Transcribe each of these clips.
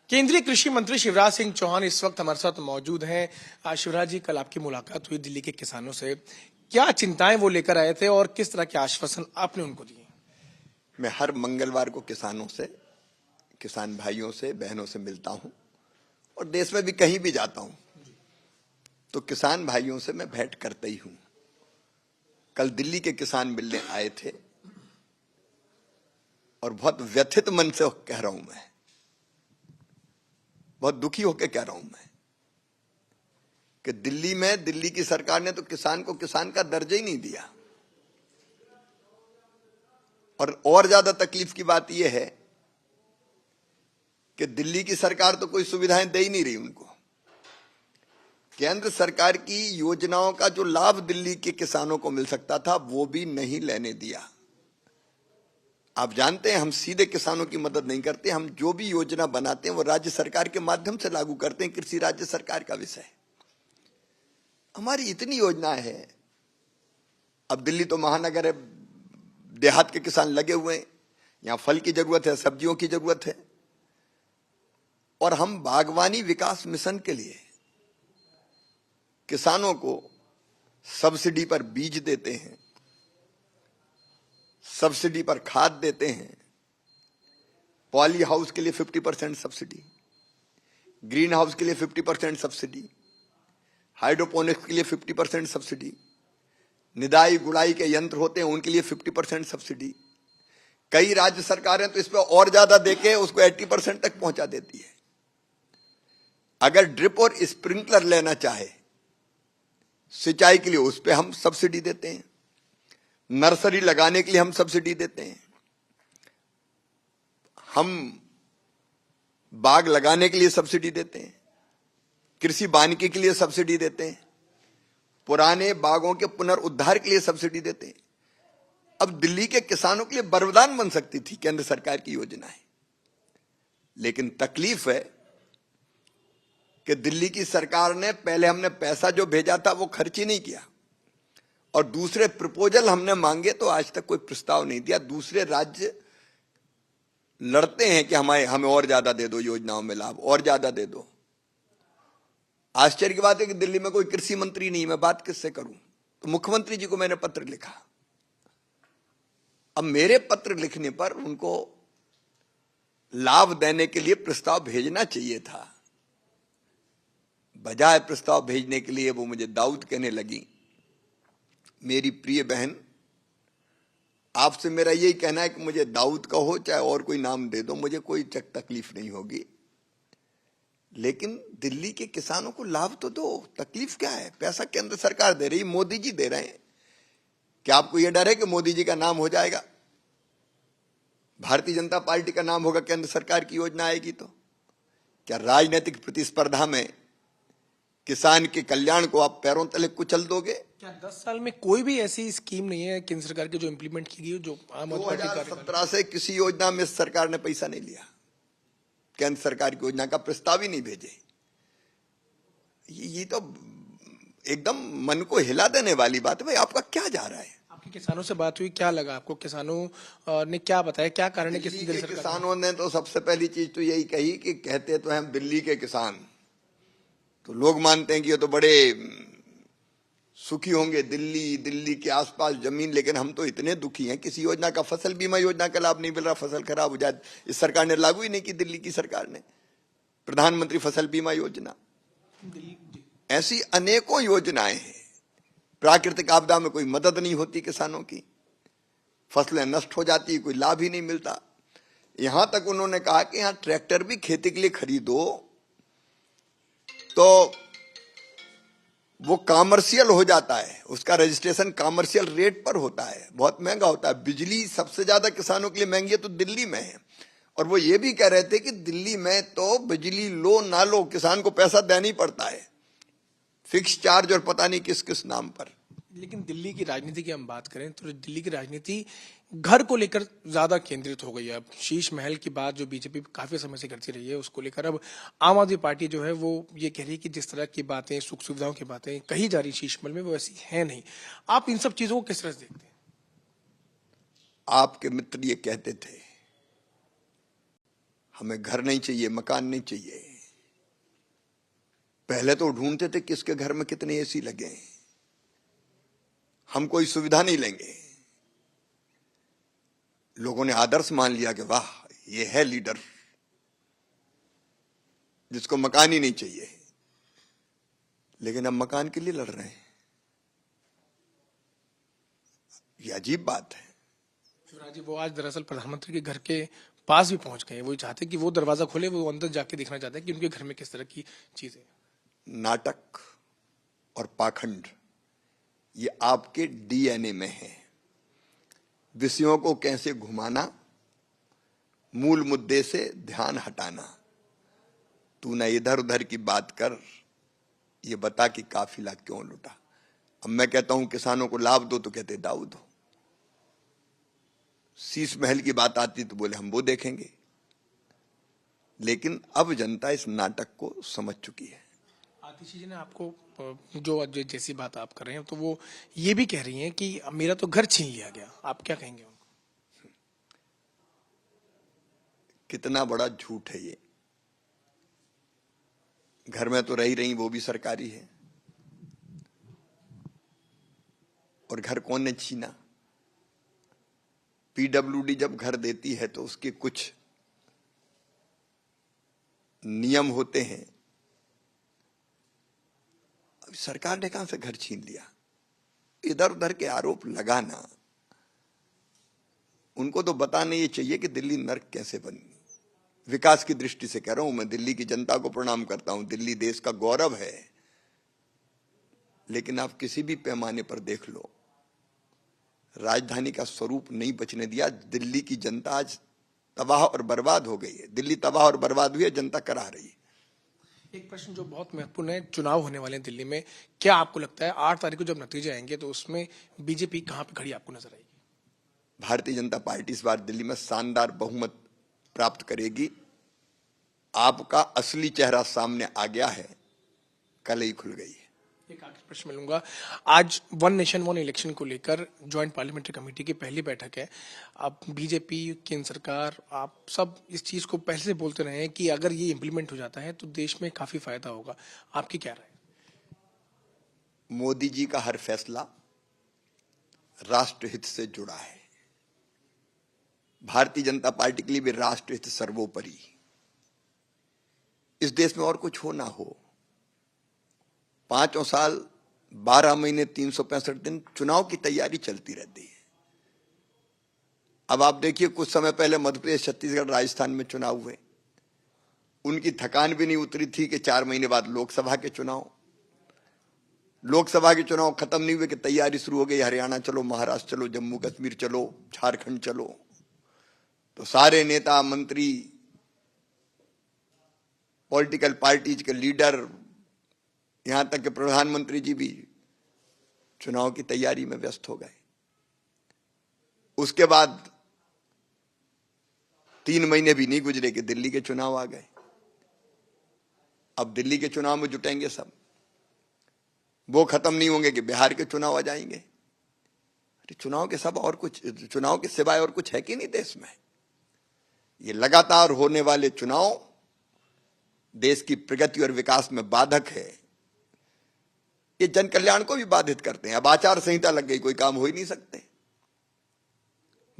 केंद्रीय कृषि मंत्री शिवराज सिंह चौहान इस वक्त हमारे साथ मौजूद हैं। शिवराज जी, कल आपकी मुलाकात हुई दिल्ली के किसानों से, क्या चिंताएं वो लेकर आए थे और किस तरह के आश्वासन आपने उनको दिए? मैं हर मंगलवार को किसानों से, किसान भाइयों से, बहनों से मिलता हूं और देश में भी कहीं भी जाता हूं तो किसान भाइयों से मैं भेंट करता ही हूं। कल दिल्ली के किसान मिलने आए थे और बहुत व्यथित मन से कह रहा हूं, मैं बहुत दुखी होकर कह रहा हूं मैं कि दिल्ली में दिल्ली की सरकार ने तो किसान को किसान का दर्जा ही नहीं दिया। और ज्यादा तकलीफ की बात यह है कि दिल्ली की सरकार तो कोई सुविधाएं दे ही नहीं रही उनको। केंद्र सरकार की योजनाओं का जो लाभ दिल्ली के किसानों को मिल सकता था वो भी नहीं लेने दिया। आप जानते हैं हम सीधे किसानों की मदद नहीं करते, हम जो भी योजना बनाते हैं वो राज्य सरकार के माध्यम से लागू करते हैं। कृषि राज्य सरकार का विषय है। हमारी इतनी योजनाएं हैं। अब दिल्ली तो महानगर है, देहात के किसान लगे हुए हैं, यहां फल की जरूरत है, सब्जियों की जरूरत है और हम बागवानी विकास मिशन के लिए किसानों को सब्सिडी पर बीज देते हैं, सब्सिडी पर खाद देते हैं, पॉली हाउस के लिए 50% सब्सिडी, ग्रीन हाउस के लिए 50% सब्सिडी, हाइड्रोपोनिक्स के लिए 50% सब्सिडी, निदाई गुड़ाई के यंत्र होते हैं उनके लिए 50% सब्सिडी। कई राज्य सरकारें तो इस पर और ज्यादा देके उसको 80% तक पहुंचा देती है। अगर ड्रिप और स्प्रिंकलर लेना चाहे सिंचाई के लिए उस पर हम सब्सिडी देते हैं, नर्सरी लगाने के लिए हम सब्सिडी देते हैं, हम बाग लगाने के लिए सब्सिडी देते हैं, कृषि वानिकी के लिए सब्सिडी देते हैं, पुराने बागों के पुनरुद्धार के लिए सब्सिडी देते हैं। अब दिल्ली के किसानों के लिए वरदान बन सकती थी केंद्र सरकार की योजनाएं, लेकिन तकलीफ है कि दिल्ली की सरकार ने पहले हमने पैसा जो भेजा था वो खर्च ही नहीं किया और दूसरे प्रपोजल हमने मांगे तो आज तक कोई प्रस्ताव नहीं दिया। दूसरे राज्य लड़ते हैं कि हमें और ज्यादा दे दो, योजनाओं में लाभ और ज्यादा दे दो। आश्चर्य की बात है कि दिल्ली में कोई कृषि मंत्री नहीं, मैं बात किससे करूं? तो मुख्यमंत्री जी को मैंने पत्र लिखा। अब मेरे पत्र लिखने पर उनको लाभ देने के लिए प्रस्ताव भेजना चाहिए था। बजाय प्रस्ताव भेजने के लिए वो मुझे दाऊद कहने लगी। मेरी प्रिय बहन, आपसे मेरा यही कहना है कि मुझे दाऊद कहो चाहे और कोई नाम दे दो, मुझे कोई तकलीफ नहीं होगी, लेकिन दिल्ली के किसानों को लाभ तो दो। तकलीफ क्या है? पैसा केंद्र सरकार दे रही, मोदी जी दे रहे हैं। क्या आपको यह डर है कि मोदी जी का नाम हो जाएगा, भारतीय जनता पार्टी का नाम होगा, केंद्र सरकार की योजना आएगी तो? क्या राजनीतिक प्रतिस्पर्धा में किसान के कल्याण को आप पैरों तले कुचल दोगे? क्या 10 साल में कोई भी ऐसी स्कीम नहीं है केंद्र सरकार की जो इम्प्लीमेंट की गई, जो आम आदमी पार्टी 2017 से किसी योजना में सरकार ने पैसा नहीं लिया, केंद्र सरकार की योजना का प्रस्ताव ही नहीं भेजे। ये तो एकदम मन को हिला देने वाली बात है। भाई आपका क्या जा रहा है? आपके किसानों से बात हुई, क्या लगा आपको? किसानों ने क्या बताया, क्या कारण है? किसानों ने तो सबसे पहली चीज तो यही कही कि कहते तो हम दिल्ली के किसान, तो लोग मानते हैं कि ये तो बड़े सुखी होंगे, दिल्ली के आसपास जमीन, लेकिन हम तो इतने दुखी हैं। किसी योजना का, फसल बीमा योजना का लाभ नहीं मिल रहा, फसल खराब हो जाए। इस सरकार ने लागू ही नहीं की, दिल्ली की सरकार ने प्रधानमंत्री फसल बीमा योजना। ऐसी अनेकों योजनाएं हैं। प्राकृतिक आपदा में कोई मदद नहीं होती किसानों की, फसलें नष्ट हो जाती, कोई लाभ ही नहीं मिलता। यहां तक उन्होंने कहा कि यहां ट्रैक्टर भी खेती के लिए खरीदो तो वो कॉमर्शियल हो जाता है, उसका रजिस्ट्रेशन कॉमर्शियल रेट पर होता है, बहुत महंगा होता है। बिजली सबसे ज्यादा किसानों के लिए महंगी है तो दिल्ली में है। और वो ये भी कह रहे थे कि दिल्ली में तो बिजली लो ना लो किसान को पैसा देना ही पड़ता है, फिक्स चार्ज और पता नहीं किस किस नाम पर। लेकिन दिल्ली की राजनीति की हम बात करें तो दिल्ली की राजनीति घर को लेकर ज्यादा केंद्रित हो गई है। अब शीश महल की बात जो बीजेपी काफी समय से करती रही है, उसको लेकर अब आम आदमी पार्टी जो है वो ये कह रही है कि जिस तरह की बातें, सुख सुविधाओं की बातें कही जा रही शीश महल में, वो ऐसी है नहीं। आप इन सब चीजों को किस तरह से देखते हैं? आपके मित्र ये कहते थे हमें घर नहीं चाहिए, मकान नहीं चाहिए। पहले तो ढूंढते थे किसके घर में कितने एसी लगे हैं, हम कोई सुविधा नहीं लेंगे। लोगों ने आदर्श मान लिया कि वाह ये है लीडर जिसको मकान ही नहीं चाहिए। लेकिन अब मकान के लिए लड़ रहे हैं, ये अजीब बात है। शिवराज जी, वो आज दरअसल प्रधानमंत्री के घर के पास भी पहुंच गए। वो चाहते कि वो दरवाजा खोले, वो अंदर जाके देखना चाहते हैं कि उनके घर में किस तरह की चीजें। नाटक और पाखंड ये आपके डीएनए में है। विषयों को कैसे घुमाना, मूल मुद्दे से ध्यान हटाना। तू न इधर उधर की बात कर, ये बता कि काफिला क्यों लुटा। अब मैं कहता हूं किसानों को लाभ दो तो कहते दाऊ दो। शीश महल की बात आती तो बोले हम वो देखेंगे। लेकिन अब जनता इस नाटक को समझ चुकी है। आतिशी जी ने आपको जो जैसी बात आप कर रहे हैं, तो वो ये भी कह रही हैं कि मेरा तो घर छीन लिया गया। आप क्या कहेंगे उनको? कितना बड़ा झूठ है ये। घर में तो रही रही, वो भी सरकारी है। और घर कौन ने छीना? पीडब्ल्यूडी जब घर देती है तो उसके कुछ नियम होते हैं। अब सरकार ने कहां से घर छीन लिया? इधर उधर के आरोप लगाना, उनको तो बताना ये चाहिए कि दिल्ली नर्क कैसे बनी। विकास की दृष्टि से कह रहा हूं मैं, दिल्ली की जनता को प्रणाम करता हूं, दिल्ली देश का गौरव है। लेकिन आप किसी भी पैमाने पर देख लो, राजधानी का स्वरूप नहीं बचने दिया। दिल्ली की जनता आज तबाह और बर्बाद हो गई है। दिल्ली तबाह और बर्बाद हुई है, जनता करा रही है। एक प्रश्न जो बहुत महत्वपूर्ण है, चुनाव होने वाले हैं दिल्ली में, क्या आपको लगता है 8 तारीख को जब नतीजे आएंगे तो उसमें बीजेपी कहां पे खड़ी आपको नजर आएगी? भारतीय जनता पार्टी इस बार दिल्ली में शानदार बहुमत प्राप्त करेगी। आपका असली चेहरा सामने आ गया है, कल ही खुल गई है। एक आखिरी प्रश्न मिलूंगा। आज वन नेशन वन इलेक्शन को लेकर ज्वाइंट पार्लियामेंट्री कमेटी की पहली बैठक है। अब बीजेपी, केंद्र सरकार, आप सब इस चीज को पहले से बोलते रहे हैं कि अगर ये इम्प्लीमेंट हो जाता है तो देश में काफी फायदा होगा। आपकी क्या राय? मोदी जी का हर फैसला राष्ट्रहित से जुड़ा है। भारतीय जनता पार्टी के लिए भी राष्ट्रहित सर्वोपरि। इस देश में और कुछ हो ना हो, 5 साल 12 महीने 365 दिन चुनाव की तैयारी चलती रहती है। अब आप देखिए, कुछ समय पहले मध्य प्रदेश, छत्तीसगढ़, राजस्थान में चुनाव हुए। उनकी थकान भी नहीं उतरी थी कि 4 महीने बाद लोकसभा के चुनाव। लोकसभा के चुनाव खत्म नहीं हुए कि तैयारी शुरू हो गई। हरियाणा चलो, महाराष्ट्र चलो, जम्मू कश्मीर चलो, झारखंड चलो। तो सारे नेता, मंत्री, पॉलिटिकल पार्टीज के लीडर, यहां तक कि प्रधानमंत्री जी भी चुनाव की तैयारी में व्यस्त हो गए। उसके बाद 3 महीने भी नहीं गुजरे कि दिल्ली के चुनाव आ गए। अब दिल्ली के चुनाव में जुटेंगे सब। वो खत्म नहीं होंगे कि बिहार के चुनाव आ जाएंगे। अरे चुनाव के सब और कुछ, चुनाव के सिवाय और कुछ है कि नहीं देश में? ये लगातार होने वाले चुनाव देश की प्रगति और विकास में बाधक है। ये जन कल्याण को भी बाधित करते हैं। अब आचार संहिता लग गई, कोई काम हो ही नहीं सकते।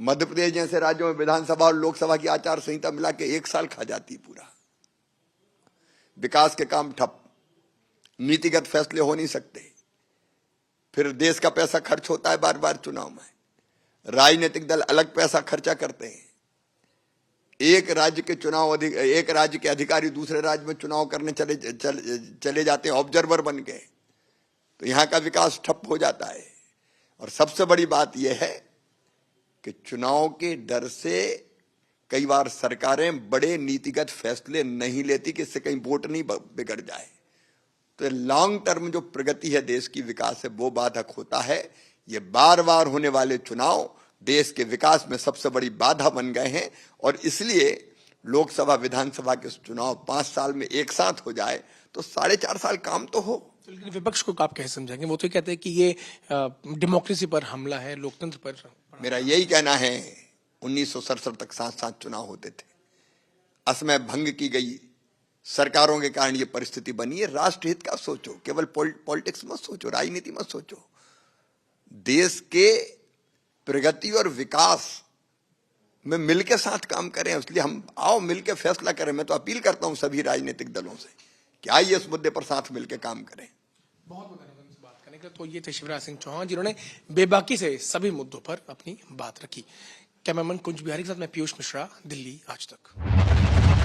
मध्य प्रदेश जैसे राज्यों में विधानसभा और लोकसभा की आचार संहिता मिला के 1 साल खा जाती पूरा। विकास के काम ठप, नीतिगत फैसले हो नहीं सकते। फिर देश का पैसा खर्च होता है बार बार चुनाव में। राजनीतिक दल अलग पैसा खर्चा करते हैं। एक राज्य के अधिकारी दूसरे राज्य में चुनाव करने चले जाते हैं ऑब्जर्वर बन के, तो यहां का विकास ठप हो जाता है। और सबसे बड़ी बात यह है कि चुनाव के डर से कई बार सरकारें बड़े नीतिगत फैसले नहीं लेती कि इससे कहीं वोट नहीं बिगड़ जाए। तो लॉन्ग टर्म जो प्रगति है देश की, विकास है, वो बाधक होता है। ये बार बार होने वाले चुनाव देश के विकास में सबसे बड़ी बाधा बन गए हैं। और इसलिए लोकसभा, विधानसभा के चुनाव 5 साल में एक साथ हो जाए तो 4.5 साल काम तो हो। लेकिन विपक्ष को आप कैसे समझेंगे? वो तो कहते हैं कि ये डेमोक्रेसी पर हमला है, लोकतंत्र पर। मेरा यही कहना है, 1967 तक 7 चुनाव होते थे। असमय भंग की गई सरकारों के कारण ये परिस्थिति बनी है। राष्ट्रहित का सोचो, केवल पॉलिटिक्स मत सोचो, राजनीति मत सोचो। देश के प्रगति और विकास में मिलकर साथ काम करें। इसलिए हम आओ मिलकर फैसला करें। मैं तो अपील करता हूं सभी राजनीतिक दलों से कि आइए इस मुद्दे पर साथ मिलकर काम करें। बहुत बहुत धन्यवाद इस बात करने का। तो ये थे शिवराज सिंह चौहान जिन्होंने बेबाकी से सभी मुद्दों पर अपनी बात रखी। कैमरामैन कुंज बिहारी के साथ मैं पीयूष मिश्रा, दिल्ली आज तक।